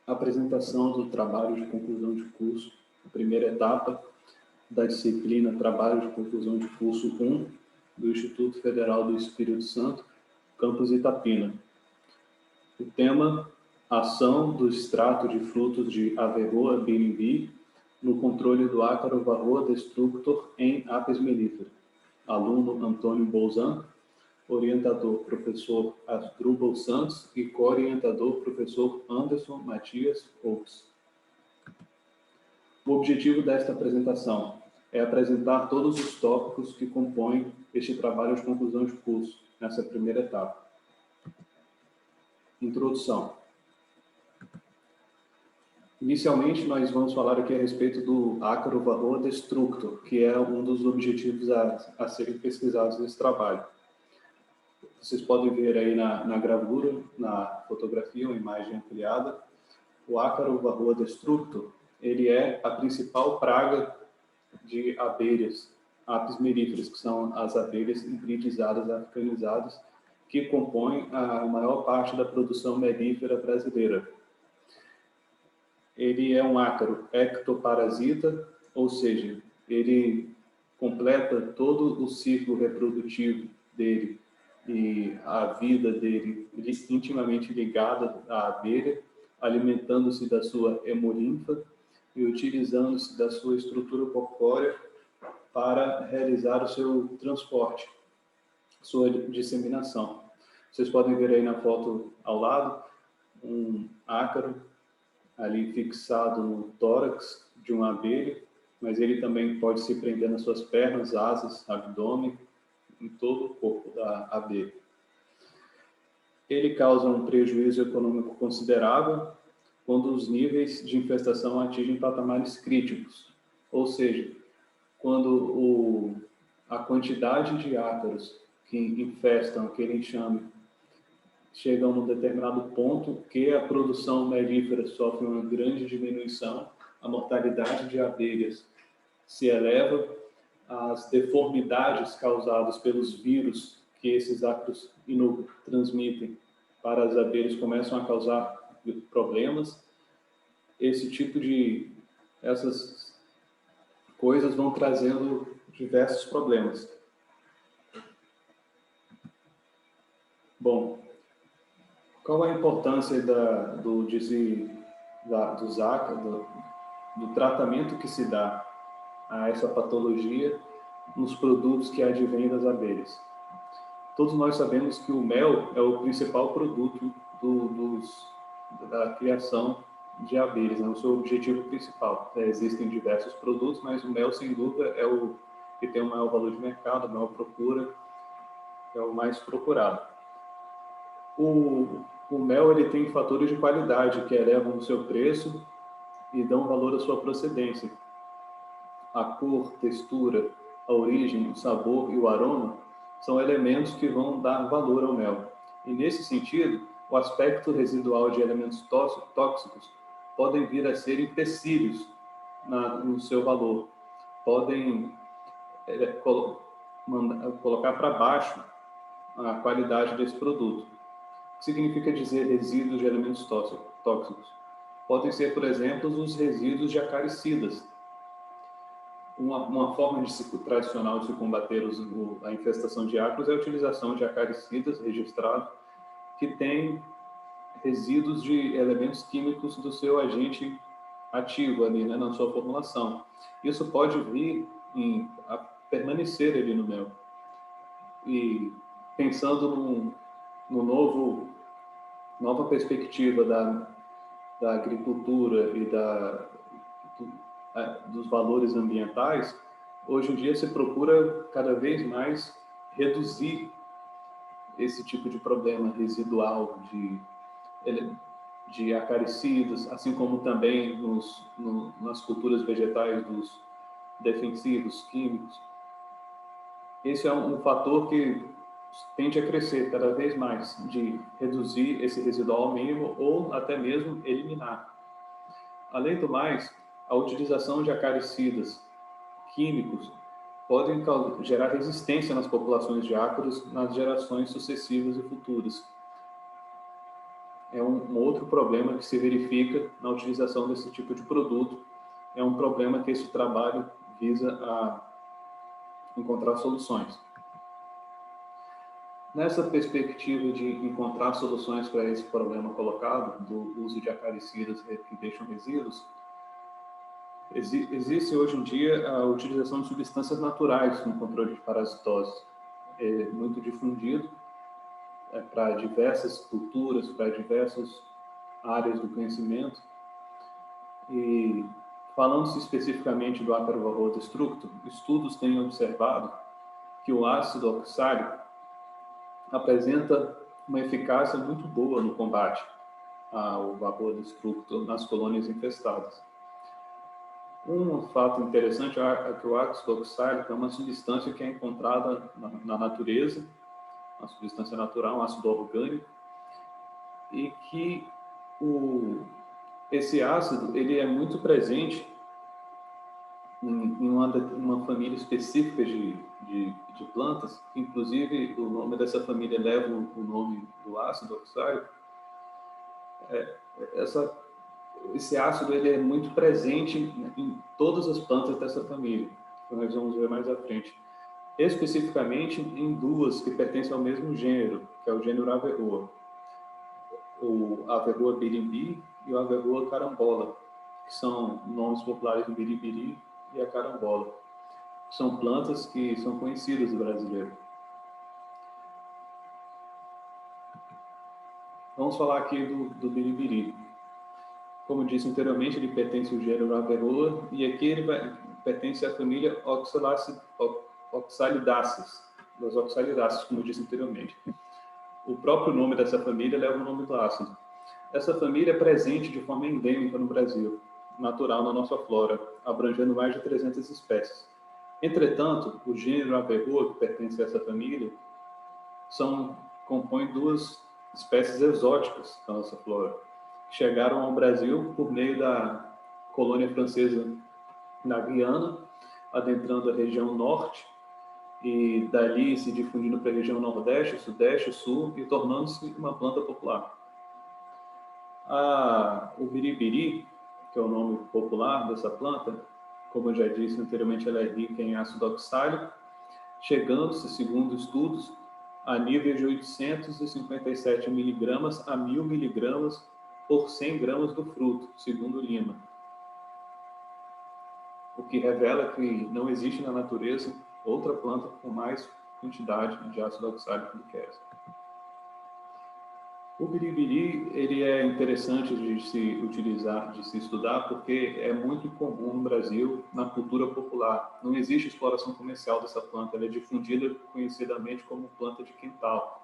Apresentação do trabalho de conclusão de curso, a primeira etapa da disciplina Trabalho de Conclusão de Curso 1 do Instituto Federal do Espírito Santo, campus Itapina. O tema: ação do extrato de frutos de Averroa BNB no controle do ácaro Varroa destructor em Apis mellifera. Aluno Antônio Bolzan, orientador professor Asdrubal Santos e co-orientador professor Anderson Matias Oaks. O objetivo desta apresentação é apresentar todos os tópicos que compõem este trabalho de conclusão de curso, nessa primeira etapa. Introdução. Inicialmente, nós vamos falar aqui a respeito do ácaro Varroa destructor, que é um dos objetivos a serem pesquisados nesse trabalho. Vocês podem ver aí na gravura, na fotografia, uma imagem ampliada, o ácaro Varroa destructor, ele é a principal praga de abelhas, Apis mellifera, que são as abelhas hibridizadas, africanizadas, que compõem a maior parte da produção melífera brasileira. Ele é um ácaro ectoparasita, ou seja, ele completa todo o ciclo reprodutivo dele e a vida dele intimamente ligada à abelha, alimentando-se da sua hemolinfa e utilizando-se da sua estrutura corpórea para realizar o seu transporte, sua disseminação. Vocês podem ver aí na foto ao lado um ácaro ali fixado no tórax de uma abelha, mas ele também pode se prender nas suas pernas, asas, abdômen, em todo o corpo da abelha. Ele causa um prejuízo econômico considerável quando os níveis de infestação atingem patamares críticos, ou seja, quando a quantidade de ácaros que infestam aquele enxame chegam num determinado ponto que a produção melífera sofre uma grande diminuição, a mortalidade de abelhas se eleva, as deformidades causadas pelos vírus que esses ácaros transmitem para as abelhas começam a causar problemas. Essas coisas vão trazendo diversos problemas. Bom, qual a importância do tratamento que se dá a essa patologia nos produtos que advêm das abelhas? Todos nós sabemos que o mel é o principal produto da criação de abelhas, é o seu objetivo principal. Existem diversos produtos, mas o mel, sem dúvida, é o que tem o maior valor de mercado, a maior procura, é o mais procurado. O mel ele tem fatores de qualidade que elevam o seu preço e dão valor à sua procedência. A cor, textura, a origem, o sabor e o aroma são elementos que vão dar valor ao mel. E nesse sentido, o aspecto residual de elementos tóxicos podem vir a ser empecilhos no seu valor. Podem colocar para baixo a qualidade desse produto. O que significa dizer resíduos de elementos tóxicos? Podem ser, por exemplo, os resíduos de acaricidas. Uma forma tradicional de se combater a infestação de ácaros é a utilização de acaricidas registrados que têm resíduos de elementos químicos do seu agente ativo ali, né, na sua formulação. Isso pode vir a permanecer ali no mel. E pensando nova perspectiva da agricultura e dos valores ambientais, hoje em dia se procura cada vez mais reduzir esse tipo de problema residual de acaricidas, assim como também nas culturas vegetais dos defensivos químicos. Esse é um fator que tende a crescer cada vez mais, de reduzir esse residual ao mínimo ou até mesmo eliminar. Além do mais, a utilização de acaricidas químicos podem gerar resistência nas populações de ácaros nas gerações sucessivas e futuras. é um outro problema que se verifica na utilização desse tipo de produto. É um problema que esse trabalho visa a encontrar soluções. Nessa perspectiva de encontrar soluções para esse problema colocado, do uso de acaricidas que deixam resíduos, existe hoje em dia a utilização de substâncias naturais no controle de parasitoses. É muito difundido para diversas culturas, para diversas áreas do conhecimento. E falando-se especificamente do ácaro varroa destructo, estudos têm observado que o ácido oxálico apresenta uma eficácia muito boa no combate ao varroa destructo nas colônias infestadas. Um fato interessante é que o ácido oxálico é uma substância que é encontrada na natureza, uma substância natural, um ácido orgânico, e que esse ácido ele é muito presente em uma família específica de plantas, inclusive o nome dessa família leva o nome do ácido oxálico. Esse ácido ele é muito presente em todas as plantas dessa família, que nós vamos ver mais à frente. Especificamente em duas que pertencem ao mesmo gênero, que é o gênero Averroa. O Averroa birimbi e o Averroa carambola, que são nomes populares do biribiri e a carambola. São plantas que são conhecidas do brasileiro. Vamos falar aqui do biribiri. Como disse anteriormente, ele pertence ao gênero Averroa e aqui ele pertence à família Oxalidaceae, das Oxalidaceae, como eu disse anteriormente. O próprio nome dessa família leva o nome do ácido. Essa família é presente de forma endêmica no Brasil, natural na nossa flora, abrangendo mais de 300 espécies. Entretanto, o gênero Averroa, que pertence a essa família, compõe duas espécies exóticas da nossa flora, que chegaram ao Brasil por meio da colônia francesa na Guiana, adentrando a região norte, e dali se difundindo para a região nordeste, sudeste, sul, e tornando-se uma planta popular. O biribiri, que é o nome popular dessa planta, como eu já disse anteriormente, ela é rica em ácido oxálico, chegando-se, segundo estudos, a nível de 857 miligramas a 1.000 miligramas por 100 gramas do fruto, segundo Lima. O que revela que não existe na natureza outra planta com mais quantidade de ácido oxálico do que essa. O biribiri ele é interessante de se utilizar, de se estudar, porque é muito comum no Brasil, na cultura popular. Não existe exploração comercial dessa planta, ela é difundida conhecidamente como planta de quintal.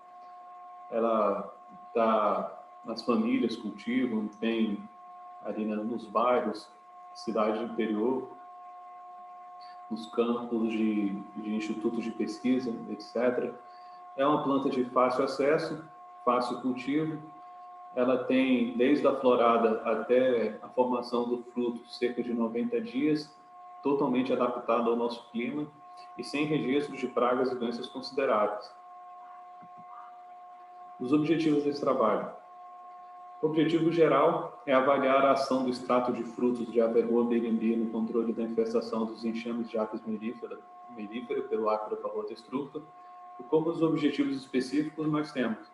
Ela está nas famílias, cultivam, tem ali nos bairros, cidade interior, nos campos de institutos de pesquisa, etc. É uma planta de fácil acesso, fácil cultivo. Ela tem, desde a florada até a formação do fruto, cerca de 90 dias, totalmente adaptada ao nosso clima e sem registros de pragas e doenças consideráveis. Os objetivos desse trabalho. O objetivo geral é avaliar a ação do extrato de frutos de Averroa birimbi no controle da infestação dos enxames de apis mellifera pelo ácaro varroa destructo, e como os objetivos específicos nós temos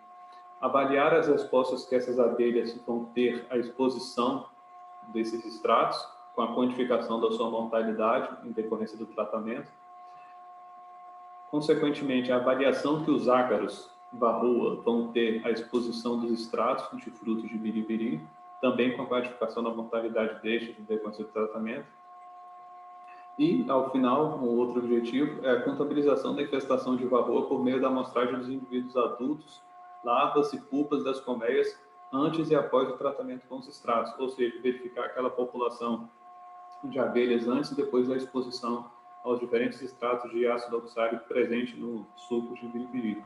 avaliar as respostas que essas abelhas vão ter à exposição desses extratos, com a quantificação da sua mortalidade em decorrência do tratamento. Consequentemente, a avaliação que os ácaros varroa vão ter à exposição dos extratos de frutos de biribiri, também com a quantificação da mortalidade destes em decorrência do tratamento. E, ao final, um outro objetivo é a contabilização da infestação de varroa por meio da amostragem dos indivíduos adultos, larvas e pupas das colmeias antes e após o tratamento com os extratos, ou seja, verificar aquela população de abelhas antes e depois da exposição aos diferentes extratos de ácido oxálico presente no suco de biribiri.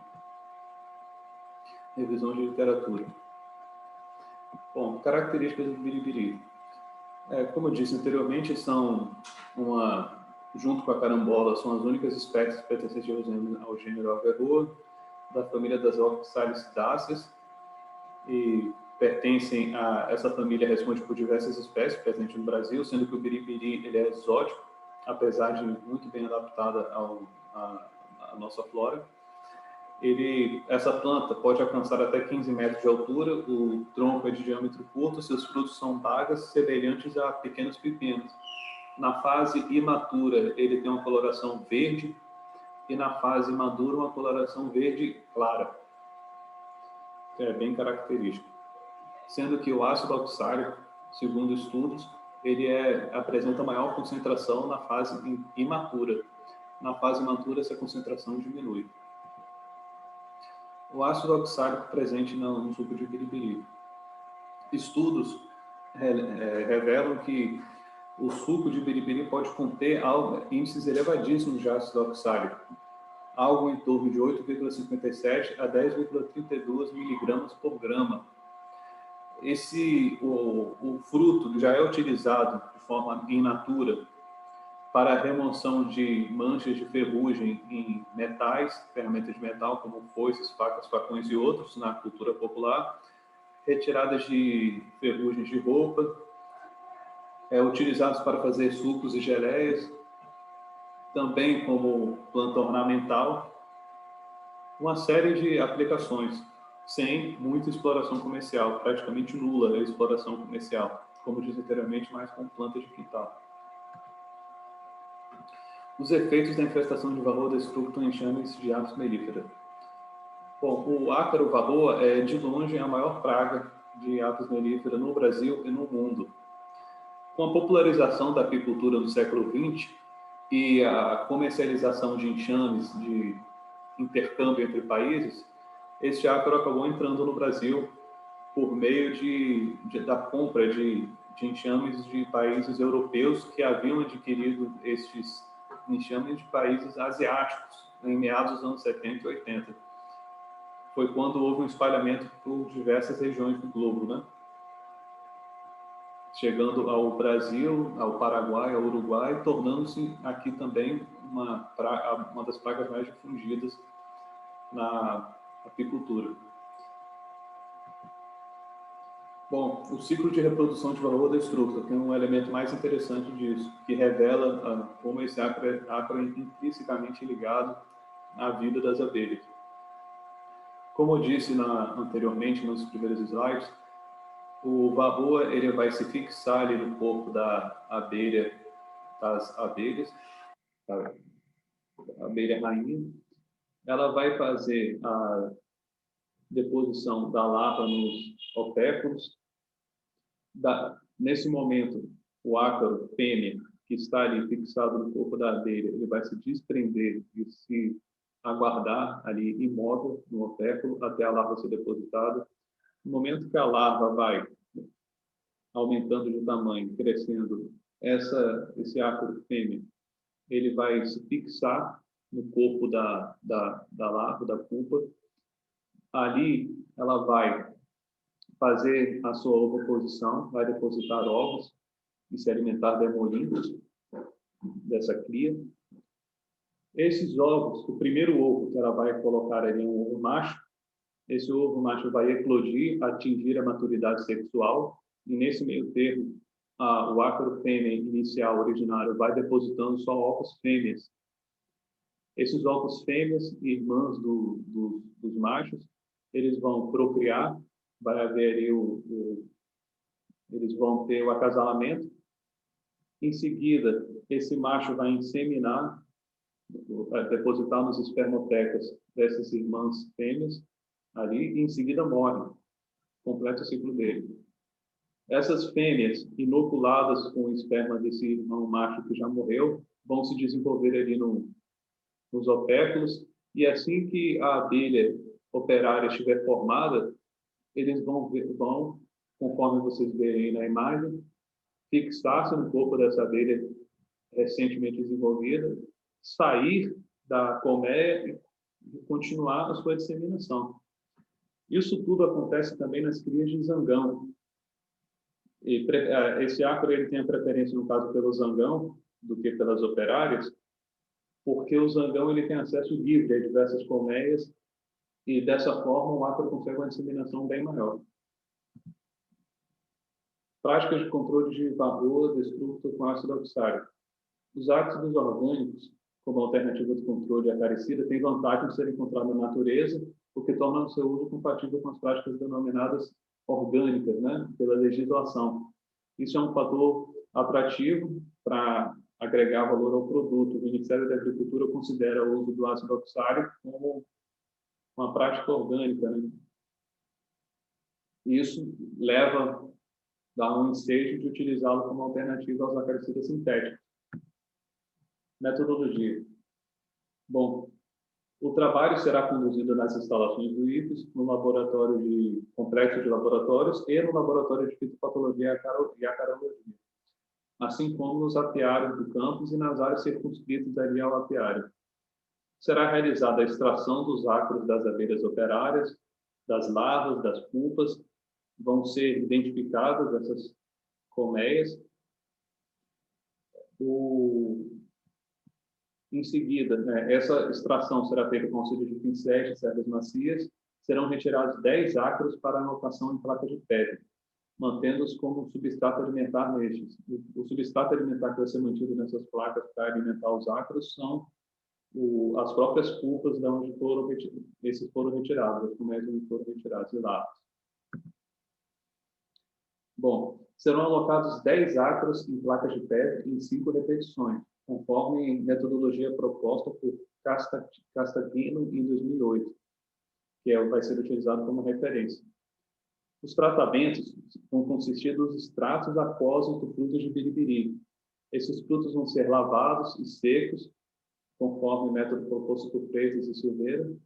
Revisão de literatura. Bom, características do biribiri. Como eu disse anteriormente, junto com a carambola, são as únicas espécies pertencentes ao gênero Averroa, da família das Oxalidaceae, e pertencem a essa família responde por diversas espécies presentes no Brasil, sendo que o biribiri ele é exótico, apesar de muito bem adaptada à nossa flora. Essa planta pode alcançar até 15 metros de altura, o tronco é de diâmetro curto, seus frutos são bagas semelhantes a pequenos pepinos. Na fase imatura, ele tem uma coloração verde e na fase madura uma coloração verde clara, que é bem característico. Sendo que o ácido oxálico, segundo estudos, apresenta maior concentração na fase imatura. Na fase matura, essa concentração diminui. O ácido oxálico presente no suco de biribiri. Estudos revelam que o suco de biribiri pode conter índices elevadíssimos de ácido oxálico, algo em torno de 8,57 a 10,32 miligramas por grama. O fruto já é utilizado de forma in natura para a remoção de manchas de ferrugem em metais, ferramentas de metal como foices, facas, facões e outros na cultura popular, retiradas de ferrugens de roupa, utilizados para fazer sucos e geleias, também como planta ornamental, uma série de aplicações, sem muita exploração comercial, praticamente nula a exploração comercial, como disse anteriormente, mais com plantas de quintal. Os efeitos da infestação de varroa destructo em enxames de aves melíferas. Bom, o ácaro varroa é, de longe, a maior praga de aves melíferas no Brasil e no mundo. Com a popularização da apicultura no século XX e a comercialização de enxames de intercâmbio entre países, este ácaro acabou entrando no Brasil por meio da compra de enxames de países europeus que haviam adquirido estes enxames de países asiáticos em meados dos anos 70 e 80. Foi quando houve um espalhamento por diversas regiões do globo, né? Chegando ao Brasil, ao Paraguai, ao Uruguai, tornando-se aqui também uma das pragas mais difundidas na apicultura. Bom, o ciclo de reprodução de varroa destructa tem um elemento mais interessante disso, que revela como esse ácaro é intrinsecamente ligado à vida das abelhas. Como eu disse anteriormente, nos primeiros slides, o varroa ele vai se fixar ali no corpo das abelhas, da abelha rainha. Ela vai fazer a deposição da larva nos opéculos. Nesse momento, o ácaro fêmea, que está ali fixado no corpo da abelha, ele vai se desprender e se aguardar ali imóvel no opéculo até a larva ser depositada. No momento que a larva vai aumentando de tamanho, crescendo, esse ácaro fêmea, ele vai se fixar no corpo da larva, da pupa. Ali, ela vai fazer a sua ovoposição, vai depositar ovos e se alimentar de hemolinhos dessa cria. Esses ovos, o primeiro ovo que ela vai colocar ali é um ovo macho. Esse ovo macho vai eclodir, atingir a maturidade sexual, e nesse meio termo, o ácaro fêmea inicial, originário, vai depositando só ovos fêmeas. Esses ovos fêmeas, irmãs dos machos, eles vão procriar, vai haver ali eles vão ter o acasalamento. Em seguida, esse macho vai inseminar, vai depositar nos espermotecas dessas irmãs fêmeas ali, e em seguida morre, completa o ciclo dele. Essas fêmeas, inoculadas com o esperma desse irmão macho que já morreu, vão se desenvolver ali nos opéculos, e assim que a abelha operária estiver formada, eles vão, conforme vocês verem aí na imagem, fixar-se no corpo dessa abelha recentemente desenvolvida, sair da colmeia e continuar a sua disseminação. Isso tudo acontece também nas crias de zangão. Esse ácaro ele tem a preferência, no caso, pelo zangão do que pelas operárias, porque o zangão ele tem acesso livre a diversas colmeias e, dessa forma, o ácaro consegue uma disseminação bem maior. Práticas de controle de varroa destruto com ácido oxálico. Os ácidos orgânicos, como alternativa de controle acaricida, têm vantagem de serem encontrados na natureza, o que torna o seu uso compatível com as práticas denominadas orgânicas, né, pela legislação. Isso é um fator atrativo para agregar valor ao produto. O Ministério da Agricultura considera o uso do ácido oxálico como uma prática orgânica, né? Isso dá um ensejo de utilizá-lo como alternativa aos acaricidas sintéticos. Metodologia. Bom, o trabalho será conduzido nas instalações do IFES, no laboratório de complexo de laboratórios e no laboratório de fitopatologia e acarologia, assim como nos apiários do campus e nas áreas circunscritas ali ao apiário. Será realizada a extração dos ácaros das abelhas operárias, das larvas, das pupas, vão ser identificadas essas colmeias. Em seguida, né, essa extração será feita com auxílio de pincéis de cerdas macias, serão retirados 10 ácaros para anotação em placa de pedra, mantendo-os como substrato alimentar nestes. O substrato alimentar que vai ser mantido nessas placas para alimentar os ácaros são as próprias pulpas de onde esses foram retirados, as colmeias onde foram retirados e larvas. Bom, serão alocados 10 ácaros em placas de pedra em 5 repetições, conforme metodologia proposta por Castatino em 2008, que vai ser utilizado como referência. Os tratamentos vão consistir dos extratos aquosos do fruto de biribiri. Esses frutos vão ser lavados e secos, conforme o método proposto por Freitas e Silveira,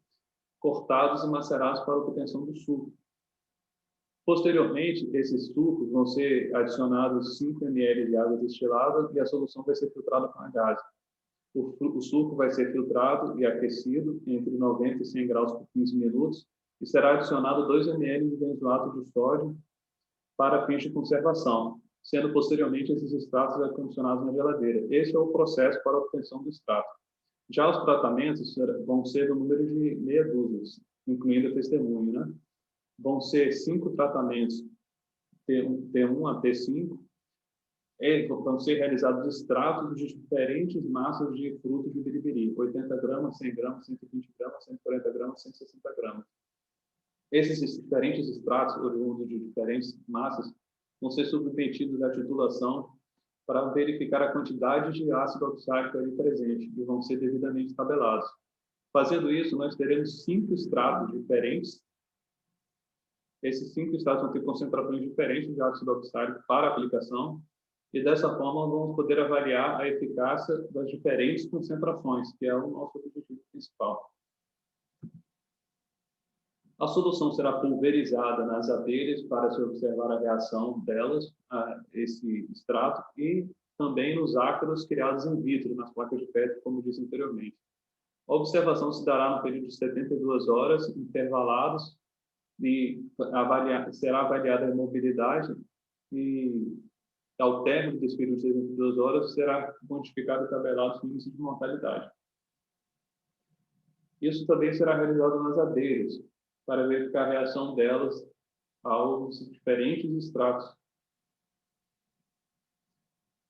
cortados e macerados para a obtenção do suco. Posteriormente, esses sucos vão ser adicionados 5 ml de água destilada e a solução vai ser filtrada com a gás. O suco vai ser filtrado e aquecido entre 90 e 100 graus por 15 minutos e será adicionado 2 ml de benzoato de sódio para fins de conservação, sendo posteriormente esses extratos acondicionados na geladeira. Esse é o processo para a obtenção do extrato. Já os tratamentos vão ser do número de meia dúzia, incluindo a testemunho, né? Vão ser 5 tratamentos, T1 a T5, vão ser realizados extratos de diferentes massas de frutos de biribiri, 80 gramas, 100 gramas, 120 gramas, 140 gramas, 160 gramas. Esses diferentes extratos, oriundos de diferentes massas, vão ser submetidos à titulação para verificar a quantidade de ácido oxálico ali presente e vão ser devidamente tabelados. Fazendo isso, nós teremos 5 extratos diferentes. Esses 5 extratos vão ter concentrações diferentes de ácido oxálico para aplicação e, dessa forma, vamos poder avaliar a eficácia das diferentes concentrações, que é o nosso objetivo principal. A solução será pulverizada nas abelhas para se observar a reação delas a esse extrato e também nos ácaros criados in vitro, nas placas de pedra, como disse anteriormente. A observação se dará no período de 72 horas, intervalados, e será avaliada a mobilidade e, ao término desse período de 72 horas, será quantificado e tabelado o índice de mortalidade. Isso também será realizado nas abelhas, para verificar a reação delas aos diferentes extratos.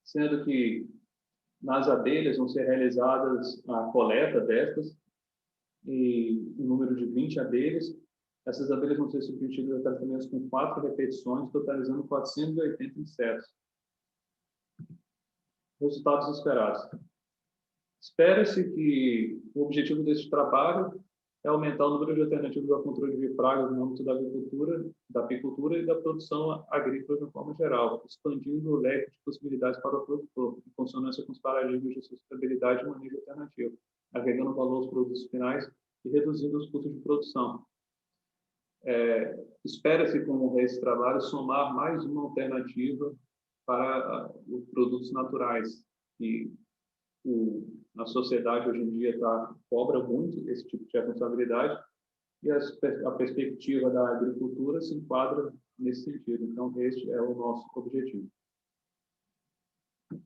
Sendo que nas abelhas vão ser realizadas a coleta destas, e um número de 20 abelhas. Essas abelhas vão ser submetidas a tratamentos com 4 repetições, totalizando 480 insetos. Resultados esperados. Espera-se que o objetivo deste trabalho é aumentar o número de alternativas ao controle de pragas no âmbito da agricultura, da apicultura e da produção agrícola de uma forma geral, expandindo o leque de possibilidades para o produtor, em consonância com os paradigmas de sustentabilidade e manejo alternativo, agregando valor aos produtos finais e reduzindo os custos de produção. Espera-se, com esse trabalho, somar mais uma alternativa para os produtos naturais, que a sociedade hoje em dia cobra muito esse tipo de responsabilidade e a perspectiva da agricultura se enquadra nesse sentido. Então, este é o nosso objetivo.